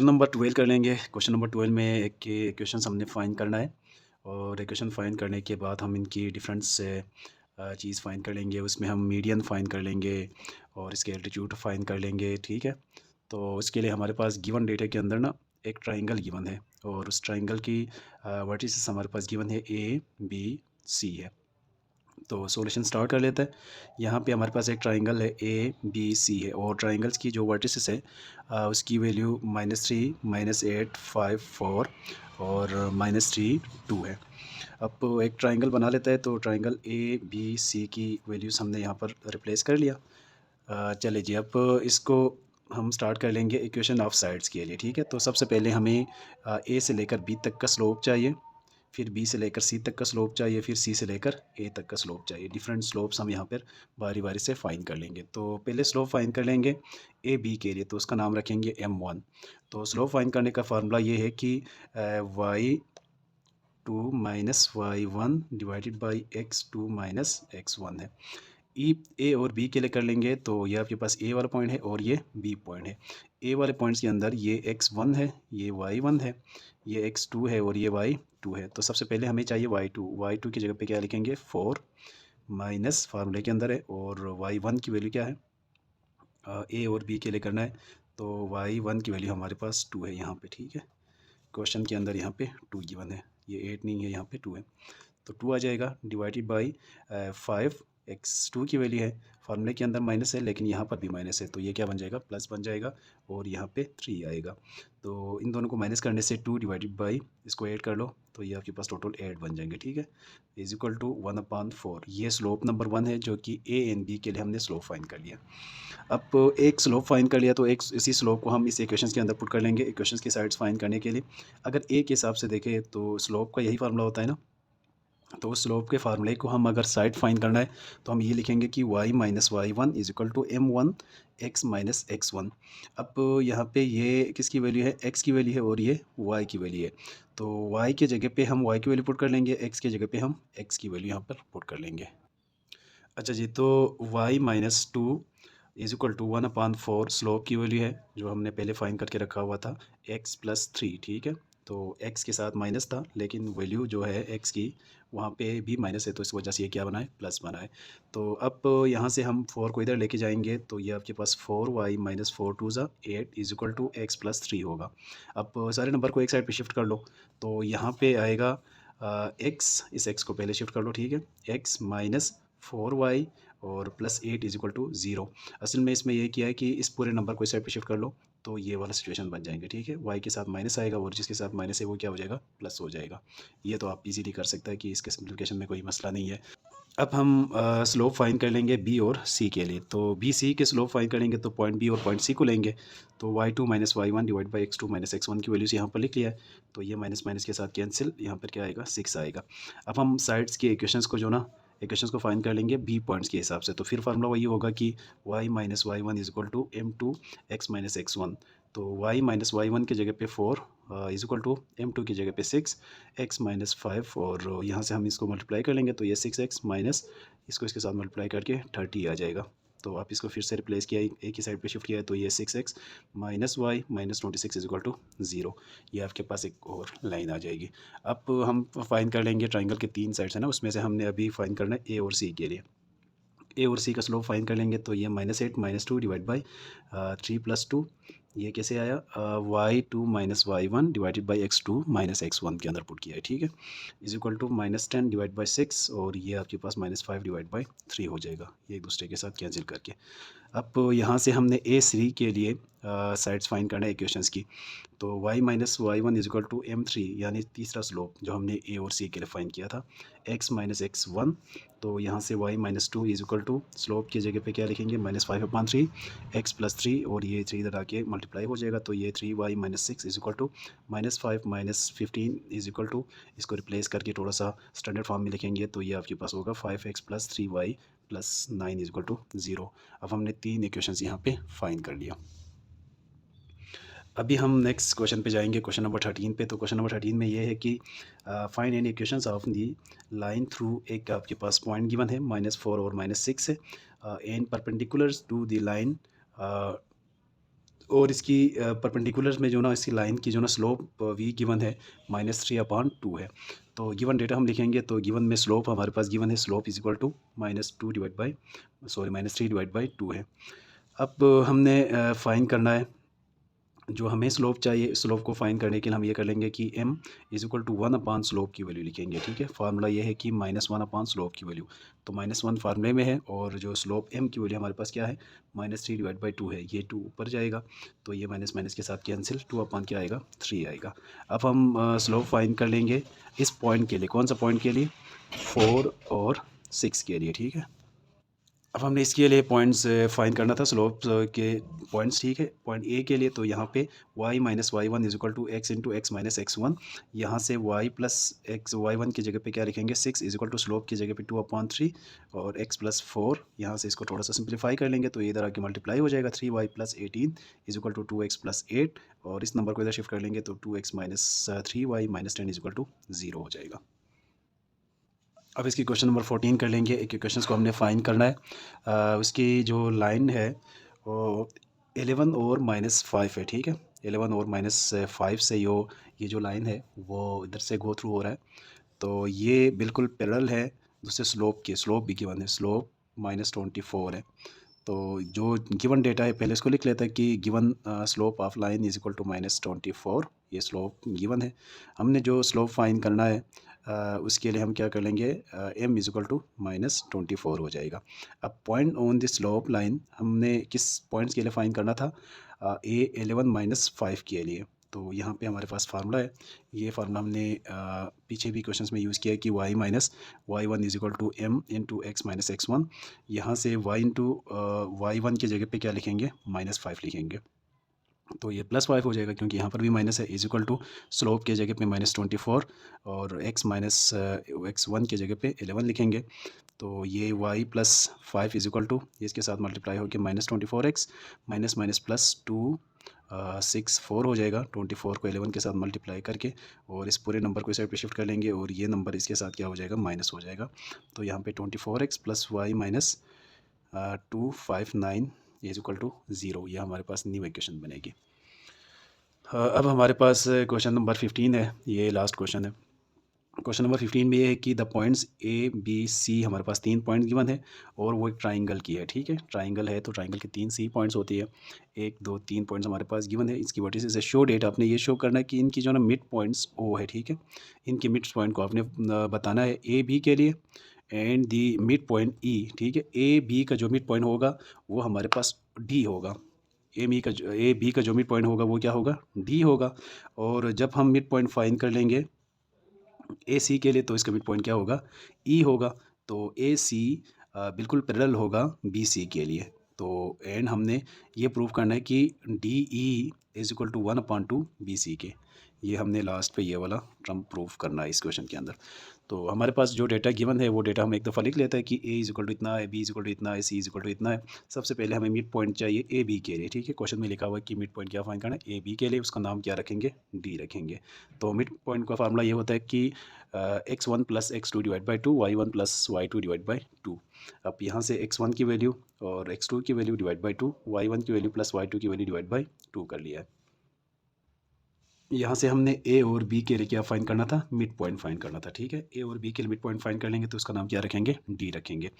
Question number 12 कर लेंगे। Question number 12 में एक इक्वेशंस हमने फाइंड करना है और इक्वेशन फाइंड करने के बाद हम इनकी डिफरेंस चीज़ फाइंड कर लेंगे। उसमें हम मीडियन फाइंड कर लेंगे और इसके एल्टीट्यूड फाइंड कर लेंगे, ठीक है। तो इसके लिए हमारे पास गिवन डेटा के अंदर ना एक ट्राइंगल गिवन है और उस ट्राइंगल की वर्टिसेस हमारे पास गिवन है ए बी सी है। तो सॉल्यूशन स्टार्ट कर लेते हैं। यहाँ पे हमारे पास एक ट्राइंगल है ए बी सी है और ट्राइंगल्स की जो वर्टिसेस है उसकी वैल्यू -3 -8 5 4 और -3 2 है। अब एक ट्राइंगल बना लेता है तो ट्राइंगल ए बी सी की वैल्यूज़ हमने यहाँ पर रिप्लेस कर लिया। चलिए जी, अब इसको हम स्टार्ट कर लेंगे इक्वेशन ऑफ साइड्स के लिए, ठीक है। तो सबसे पहले हमें ए से लेकर बी तक का स्लोप चाहिए, फिर बी से लेकर सी तक का स्लोप चाहिए, फिर सी से लेकर ए तक का स्लोप चाहिए। डिफरेंट स्लोप्स हम यहाँ पर बारी बारी से फाइंड कर लेंगे। तो पहले स्लोप फाइंड कर लेंगे ए बी के लिए, तो उसका नाम रखेंगे m1। तो स्लोप फाइंड करने का फार्मूला ये है कि y2 minus y1 divided by x2 minus x1 है। ई ए और बी के लिए कर लेंगे तो ये आपके पास ए वाला पॉइंट है और ये बी पॉइंट है। ए वाले पॉइंट्स के अंदर ये x1 है, ये y1 है, ये x2 है और ये y2 है। तो सबसे पहले हमें चाहिए y2 की जगह पे क्या लिखेंगे 4 माइनस फार्मूले के अंदर है और y1 की वैल्यू क्या है, ए और बी के लिए करना है तो y1 की वैल्यू हमारे पास 2 है यहाँ पे, ठीक है। क्वेश्चन के अंदर यहाँ पे 2 गिवन है, ये 8 नहीं है, यहाँ पे 2 है। तो 2 आ जाएगा डिवाइडेड बाई 5 x2 की वैल्यू है, फार्मूले के अंदर माइनस है लेकिन यहाँ पर भी माइनस है तो ये क्या बन जाएगा प्लस बन जाएगा और यहाँ पे 3 आएगा। तो इन दोनों को माइनस करने से 2 डिवाइडेड बाई इसको ऐड कर लो तो ये आपके पास टोटल 8 बन जाएंगे, ठीक है। Is equal to 1/4। ये स्लोप नंबर 1 है जो कि ए एंड बी के लिए हमने स्लोप फाइंड कर लिया। अब एक स्लोप फाइंड कर लिया तो एक इसी स्लोप को हम इस इक्वेशंस के अंदर पुट कर लेंगे इक्वेशंस की साइड्स फाइंड करने के लिए। अगर ए के हिसाब से देखें तो स्लोप का यही फार्मूला होता है ना, तो उस स्लोप के फार्मूले को हम अगर साइड फाइंड करना है तो हम ये लिखेंगे कि y minus y1 is equal to m1 x minus x1। अब यहाँ पे ये किसकी वैल्यू है, x की वैल्यू है और ये y की वैल्यू है। तो y के जगह पे हम y की वैल्यू पुट कर लेंगे, x के जगह पे हम x की वैल्यू यहाँ पर पुट कर लेंगे। अच्छा जी, तो y minus 2 is equal to 1/4 slope की वैल्यू है जो हमने पहले फाइंड करके रखा हुआ था x प्लस 3, ठीक है। तो x के साथ माइनस था लेकिन वैल्यू जो है x की वहाँ पे भी माइनस है तो इस वजह से ये क्या बना है प्लस बना है। तो अब यहाँ से हम 4 को इधर लेके जाएंगे तो ये आपके पास 4y माइनस 4 2 ज़ा 8 is equal to x plus 3 होगा। अब सारे नंबर को एक साइड पे शिफ्ट कर लो तो यहाँ पे आएगा x, इस x को पहले शिफ्ट कर लो, ठीक है। x माइनस 4y और प्लस 8 इज इक्वल टू 0। असल में इसमें ये किया है कि इस पूरे नंबर को इस साइड पे शिफ्ट कर लो तो ये वाला सिचुएशन बन जाएंगे, ठीक है। y के साथ माइनस आएगा और जिसके साथ माइनस है वो क्या हो जाएगा प्लस हो जाएगा। ये तो आप इजीली कर सकते हैं कि इसके सिंप्लीफिकेशन में कोई मसला नहीं है। अब हम स्लोप फाइंड कर लेंगे बी और सी के लिए। तो बी सी के स्लोप फाइंड करेंगे तो पॉइंट बी और पॉइंट सी को लेंगे। तो y2 minus y1 divide by x2 minus x1 की वैल्यूज़ यहाँ पर लिख लिया है। तो ये माइनस माइनस के साथ कैंसिल, यहाँ पर क्या आएगा 6 आएगा। अब हम साइड्स के इक्वेशंस को जो ना इक्वेशंस को फाइंड कर लेंगे बी पॉइंट्स के हिसाब से। तो फिर फार्मूला वही होगा कि y minus y1 is equal to m2 x minus x1। तो y माइनस y1 की जगह पे 4 इज इक्वल टू m2 की जगह पे 6 x माइनस 5 और यहाँ से हम इसको मल्टीप्लाई कर लेंगे तो ये 6x माइनस इसको इसके साथ मल्टीप्लाई करके 30 आ जाएगा। तो आप इसको फिर से रिप्लेस किया, एक ही साइड पे शिफ्ट किया है तो ये 6x minus y minus 26 is equal to 0। ये आपके पास एक और लाइन आ जाएगी। अब हम फाइंड कर लेंगे ट्राइंगल के 3 साइड्स है ना, उसमें से हमने अभी फाइंड करना है ए और सी के लिए। ए और सी का स्लोप फाइंड कर लेंगे तो ये -8 -2 डिवाइड बाई 3 प्लस 2। ये कैसे आया, y2 minus y1 divided by x2 minus x1 के अंदर पुट किया है, ठीक है। Is equal to -10 divide by 6 और ये आपके पास -5 डिवाइड बाई 3 हो जाएगा, ये एक दूसरे के साथ कैंसिल करके। अब यहाँ से हमने ए सी के लिए साइड्स फाइंड करना है इक्वेशंस की। तो y minus y1 is equal to m3 यानी तीसरा स्लोप जो हमने ए और सी के लिए फाइंड किया था x माइनस x1। तो यहाँ से y minus 2 is equal to slope की जगह पे क्या लिखेंगे -5/3 x प्लस 3 और ये 3 इधर आके मल्टीप्लाई हो जाएगा तो ये 3y minus 6 is equal to -5 minus 15 is equal to, इसको रिप्लेस करके थोड़ा सा स्टैंडर्ड फॉर्म में लिखेंगे तो ये आपके पास होगा 5x plus 3y plus 9 is equal to 0। अब हमने 3 इक्वेशंस यहाँ पे फाइंड कर लिया। अभी हम नेक्स्ट क्वेश्चन पे जाएंगे, क्वेश्चन नंबर 13 पे। तो क्वेश्चन नंबर 13 में ये है कि find any equations of the line through, एक आपके पास पॉइंट गिवन है -4 और -6 है and perpendicular to the line और इसकी परपेंडिकुलर में जो ना इसकी लाइन की जो ना स्लोप वी गिवन है -3/2 है। तो गिवन डेटा हम लिखेंगे तो गिवन में स्लोप हमारे पास गिवन है, स्लोप इज इक्वल टू -3/2 है। अब हमने फाइंड करना है जो हमें स्लोप चाहिए। स्लोप को फाइंड करने के लिए हम ये कर लेंगे कि m is equal to 1/, slope की वैल्यू लिखेंगे, ठीक है। फार्मूला ये है कि -1/, स्लोप की वैल्यू, तो -1 फार्मूले में है और जो स्लोप m की वैल्यू हमारे पास क्या है -3/2 है। ये 2 ऊपर जाएगा तो ये माइनस माइनस के साथ कैंसिल, 2/, क्या आएगा 3 आएगा। अब हम स्लोप फाइंड कर लेंगे इस पॉइंट के लिए। कौन सा पॉइंट के लिए? 4 और 6 के लिए, ठीक है। अब हमने इसके लिए पॉइंट्स फाइंड करना था, स्लोप के पॉइंट्स, ठीक है। पॉइंट ए के लिए तो यहाँ पे y minus y1 is equal to x into x minus x1। यहाँ से y प्लस एक्स y1 की जगह पे क्या लिखेंगे 6 इज इक्वल टू स्लोप की जगह पे 2/3 और x प्लस 4। यहाँ से इसको थोड़ा सा सिंप्लीफाई कर लेंगे तो ये इधर आके मल्टीप्लाई हो जाएगा 3y plus 18 is equal to 2x plus 8 और इस नंबर को इधर शिफ्ट कर लेंगे तो 2x minus 3y minus 10 is equal to 0 हो जाएगा। अब इसकी क्वेश्चन नंबर 14 कर लेंगे। एक क्वेश्चन को हमने फाइंड करना है। उसकी जो लाइन है वो 11 और -5 है, ठीक है। 11 और -5 से ये जो लाइन है वो इधर से गो थ्रू हो रहा है, तो ये बिल्कुल पैरेलल है दूसरे स्लोप के। स्लोप भी गिवन है, स्लोप -24 है। तो जो गिवन डेटा है पहले इसको लिख लेता है कि given slope of line is equal to -24। ये स्लोप गिवन है। हमने जो स्लोप फाइंड करना है उसके लिए हम क्या कर लेंगे, m इज इक्वल टू -24 हो जाएगा। अब point on the slope line हमने किस पॉइंट्स के लिए फाइंड करना था? A11 -5 के लिए। तो यहाँ पे हमारे पास फार्मूला है। ये फार्मूला हमने पीछे भी क्वेश्चंस में यूज़ किया है कि y minus y1 is equal to m into x minus x1। यहाँ से y इंटू y1 की जगह पे क्या लिखेंगे -5 लिखेंगे, तो ये +5 हो जाएगा क्योंकि यहाँ पर भी माइनस है। इज इक्वल टू स्लोप के जगह पे -24 और x माइनस x1 की जगह पे 11 लिखेंगे। तो ये y plus 5 is equal to इसके साथ मल्टीप्लाई होकर -24x माइनस माइनस प्लस 2 6 4 हो जाएगा। 24 को 11 के साथ मल्टीप्लाई करके और इस पूरे नंबर को इस साइड पे शिफ्ट कर लेंगे और ये नंबर इसके साथ क्या हो जाएगा, माइनस हो जाएगा। तो यहाँ पे 24x plus y minus 259 is equal to 0। यह हमारे पास न्यू इक्वेशन बनेगी। अब हमारे पास क्वेश्चन नंबर 15 है, ये लास्ट क्वेश्चन है। क्वेश्चन नंबर 15 में ये है कि the points A B C, हमारे पास 3 पॉइंट गिवन है और वो एक ट्राइंगल की है, ठीक है। ट्राइंगल है तो ट्राइंगल के 3 सी पॉइंट्स होती है। 1 2 3 पॉइंट्स हमारे पास गिवन है। इसकी वर्टिसेस से शो डेट आपने ये शो करना है कि इनकी जो ना मिड पॉइंट्स ओ है, ठीक है। इनके मिड पॉइंट को आपने बताना है ए बी के लिए एंड दी मिड पॉइंट ई, ठीक है। ए बी का जो मिड पॉइंट होगा वो हमारे पास डी होगा। ए बी का जो मिड पॉइंट होगा वो क्या होगा, डी होगा। और जब हम मिड पॉइंट फाइंड कर लेंगे ए सी के लिए तो इसका मिड पॉइंट क्या होगा, ई होगा। तो ए सी बिल्कुल पैरेलल होगा बी सी के लिए। तो एंड हमने ये प्रूव करना है कि D E is equal to 1/2 B C के। ये हमने लास्ट पे ये वाला टर्म प्रूव करना है इस क्वेश्चन के अंदर। तो हमारे पास जो डेटा गिवन है वो डेटा हम एक दफ़ा लिख लेते हैं कि ए इज इक्वल टू इतना है, बी इज इक्वल टू इतना है, सी इज इक्वल टू इतना है। सबसे पहले हमें मिड पॉइंट चाहिए ए बी के लिए, ठीक है। क्वेश्चन में लिखा हुआ है कि मिड पॉइंट क्या फाइंड करना है, ए बी के लिए। उसका नाम क्या रखेंगे, डी रखेंगे। तो मिड पॉइंट का फार्मूला ये होता है कि x1 plus x2 divide by 2, y1 plus y2 divide by 2। अब यहाँ से x1 की वैल्यू और x2 की वैल्यू डिवाइड बाई 2, y1 की वैल्यू प्लस y2 की वैल्यू डिवाइड बाई 2 कर लिया है। यहाँ से हमने ए और बी के लिए क्या फाइंड करना था, मिड पॉइंट फाइंड करना था, ठीक है। ए और बी के लिए मिड पॉइंट फाइंड कर लेंगे तो उसका नाम क्या रखेंगे, डी रखेंगे।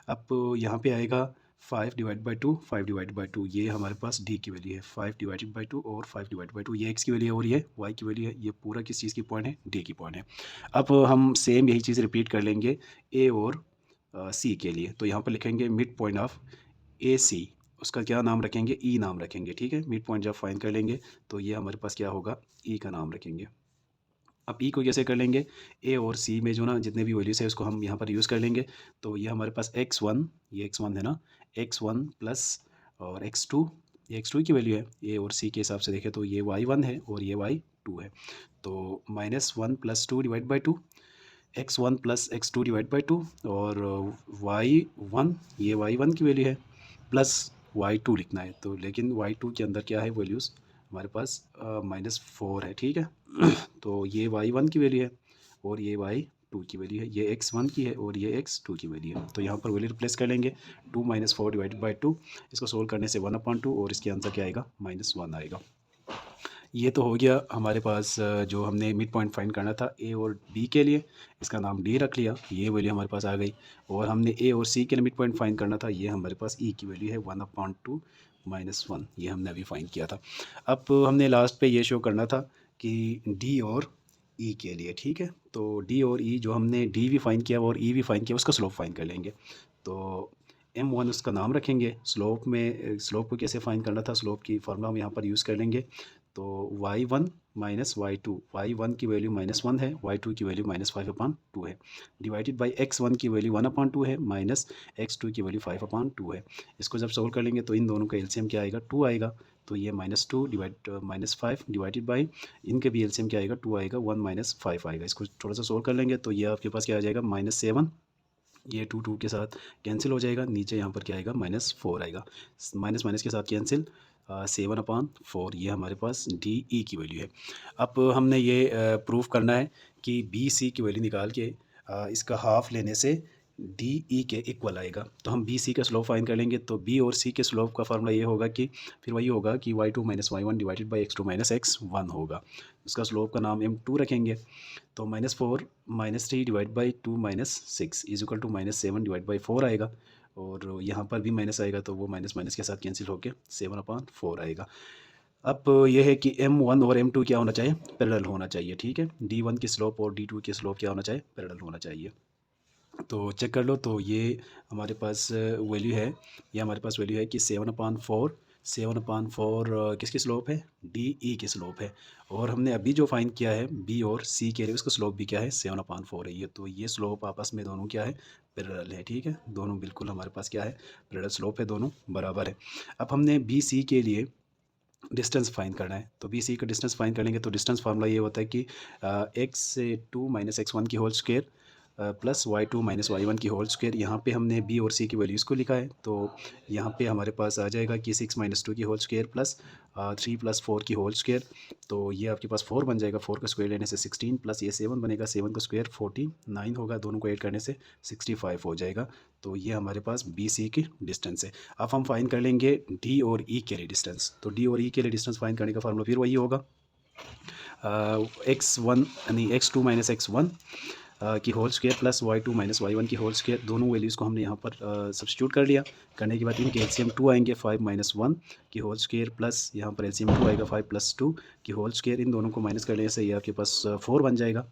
अब यहाँ पे आएगा 5 डिवाइड बाई 2, 5 डिवाइड बाई 2, ये हमारे पास डी की वैल्यू है। 5 डिवाइडेड बाई 2 और 5 डिवाइड बाई 2, ये एक्स की वैल्यू है और ये वाई की वैल्यू है। ये पूरा किस चीज़ की पॉइंट है, डी की पॉइंट है। अब हम सेम यही चीज़ रिपीट कर लेंगे ए और सी के लिए। तो यहाँ पर लिखेंगे मिड पॉइंट ऑफ ए सी, उसका क्या नाम रखेंगे, ई नाम रखेंगे, ठीक है। मिड पॉइंट जब फाइंड कर लेंगे तो ये हमारे पास क्या होगा, ई का नाम रखेंगे। अब ई को कैसे कर लेंगे, ए और सी में जो ना जितने भी वैल्यूज़ है उसको हम यहाँ पर यूज़ कर लेंगे। तो ये हमारे पास x1, ये x1 है ना, x1 प्लस और x2, ये x2 की वैल्यू है। ए और सी के हिसाब से देखें तो ये y1 है और ये y2 है। तो -1 plus 2 divide by 2, x1 plus x2 divide by 2 और y1, ये y1 की वैल्यू है, प्लस y2 लिखना है। तो लेकिन y2 के अंदर क्या है वैल्यूज़ हमारे पास -4 है, ठीक है। तो ये y1 की वैल्यू है और ये y2 टू की वैल्यू है, ये x1 की है और ये x2 की वैल्यू है। तो यहाँ पर वैल्यू रिप्लेस कर लेंगे, 2 - 4 डिवाइडेड बाई 2, इसको सोल्व करने से 1/2 और इसके आंसर क्या आएगा, -1 आएगा। ये तो हो गया हमारे पास जो हमने मिड पॉइंट फाइंड करना था ए और बी के लिए, इसका नाम डी रख लिया, ये वैल्यू हमारे पास आ गई। और हमने ए और सी के लिए मिड पॉइंट फाइंड करना था, ये हमारे पास ई की वैल्यू है 1/2 -1, ये हमने अभी फाइंड किया था। अब हमने लास्ट पे ये शो करना था कि डी और ई के लिए, ठीक है। तो डी और ई जो हमने डी भी फाइंड किया और ई भी फाइंड किया, उसका स्लोप फाइंड कर लेंगे। तो m1 उसका नाम रखेंगे। स्लोप में स्लोप को कैसे फाइंड करना था, स्लोप की फार्मूला हम यहाँ पर यूज़ कर लेंगे। तो y1 माइनस y2, y1 की वैल्यू -1 है, y2 की वैल्यू -5/2 है, डिवाइडेड बाई x1 की वैल्यू 1/2 है, माइनस x2 की वैल्यू 5/2 है। इसको जब सोल्व कर लेंगे तो इन दोनों का एलसीएम क्या आएगा, 2 आएगा। तो ये -2 डिवाइड -5 डिवाइडेड बाई इनके भी एलसीएम क्या आएगा, 2 आएगा, 1 - 5 आएगा। इसको थोड़ा सा सोल्व कर लेंगे तो ये आपके पास क्या आ जाएगा, -7, ये 2 के साथ कैंसिल हो जाएगा, नीचे यहाँ पर क्या आएगा, -4 आएगा, माइनस माइनस के साथ कैंसिल, 7/4, ये हमारे पास डी ई की वैल्यू है। अब हमने ये प्रूफ करना है कि बी सी की वैल्यू निकाल के इसका हाफ लेने से डी ई के इक्वल आएगा। तो हम बी सी का स्लोप फाइंड कर लेंगे। तो बी और सी के स्लोप का फार्मूला ये होगा कि फिर वही होगा कि y2 - y1 divided by x2 - x1 होगा। उसका स्लोप का नाम m2 रखेंगे। तो -4 - 3 divide by 2 - 6 is equal to -7 divide by 4 आएगा। और यहाँ पर भी माइनस आएगा तो वो माइनस माइनस के साथ कैंसिल होकर 7/4 आएगा। अब ये है कि m1 और m2 क्या होना चाहिए, पैरेलल होना चाहिए, ठीक है। d1 की स्लोप और d2 की स्लोप क्या होना चाहिए, पैरेलल होना चाहिए। तो चेक कर लो। तो ये हमारे पास वैल्यू है, ये हमारे पास वैल्यू है कि 7/4 किसकी स्लोप है, डी ई की स्लोप है। और हमने अभी जो फाइंड किया है बी और सी के लिए, उसका स्लोप भी क्या है, 7/4 है। ये तो ये स्लोप आपस में दोनों क्या है, पैरेलल है, ठीक है। दोनों बिल्कुल हमारे पास क्या है, पैरेलल स्लोप है, दोनों बराबर है। अब हमने बी सी के लिए डिस्टेंस फाइंड करना है। तो बी सी का डिस्टेंस फाइंड करेंगे तो डिस्टेंस फार्मूला ये होता है कि x2 - x1 की whole square plus y2 - y1 की होल स्क्वायर। यहाँ पे हमने b और c की वैल्यूज़ को लिखा है। तो यहाँ पे हमारे पास आ जाएगा कि 6 - 2 की होल स्क्वायर प्लस 3 + 4 की होल स्क्वायर। तो ये आपके पास 4 बन जाएगा, 4 का स्क्वायर लेने से 16 प्लस ये 7 बनेगा, 7 का स्क्वायर 49 होगा, दोनों को ऐड करने से 65 हो जाएगा। तो ये हमारे पास बी सी की डिस्टेंस है। अब हम फाइंड कर लेंगे डी और ई के लिए डिस्टेंस। तो डी और ई के लिए डिस्टेंस फाइंड करने का फार्मूला फिर वही होगा, x1 यानी x2 - x1 की whole square plus y2 - y1 की होल स्क्वायर। दोनों वैल्यूज़ को हमने यहाँ पर सब्स्टिट्यूट कर लिया। करने के बाद इनके एलसीएम 2 आएंगे, 5 - 1 की होल स्क्वायर प्लस यहाँ पर एलसीएम 2 आएगा, 5 + 2 की होल स्क्वायर। इन दोनों को माइनस करने से ये आपके पास 4 बन जाएगा।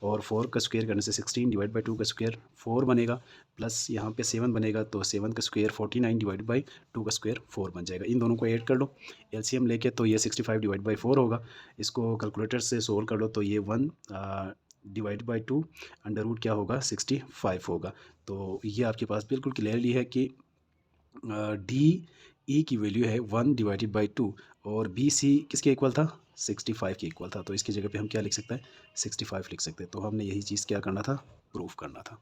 और 4 का स्क्वायर करने से 16 डिवाइड बाई 2 का स्क्वायर 4 बनेगा, प्लस यहाँ पे 7 बनेगा, तो 7 का स्क्वायर 49 डिवाइड बाई 2 का स्क्वायर 4 बन जाएगा। इन दोनों को ऐड कर लो एलसीएम लेके, तो ये 65 डिवाइड बाई 4 होगा। इसको कैलकुलेटर से सोल्व कर लो तो ये 1 डिवाइड बाई 2 अंडर रूट क्या होगा, 65 होगा। तो ये आपके पास बिल्कुल क्लियरली है कि डी ई की वैल्यू है 1 डिवाइडेड बाई 2 और बी सी किसके इक्वल था, 65 के इक्वल था। तो इसकी जगह पे हम क्या लिख सकते हैं, 65 लिख सकते हैं। तो हमने यही चीज़ क्या करना था, प्रूफ करना था।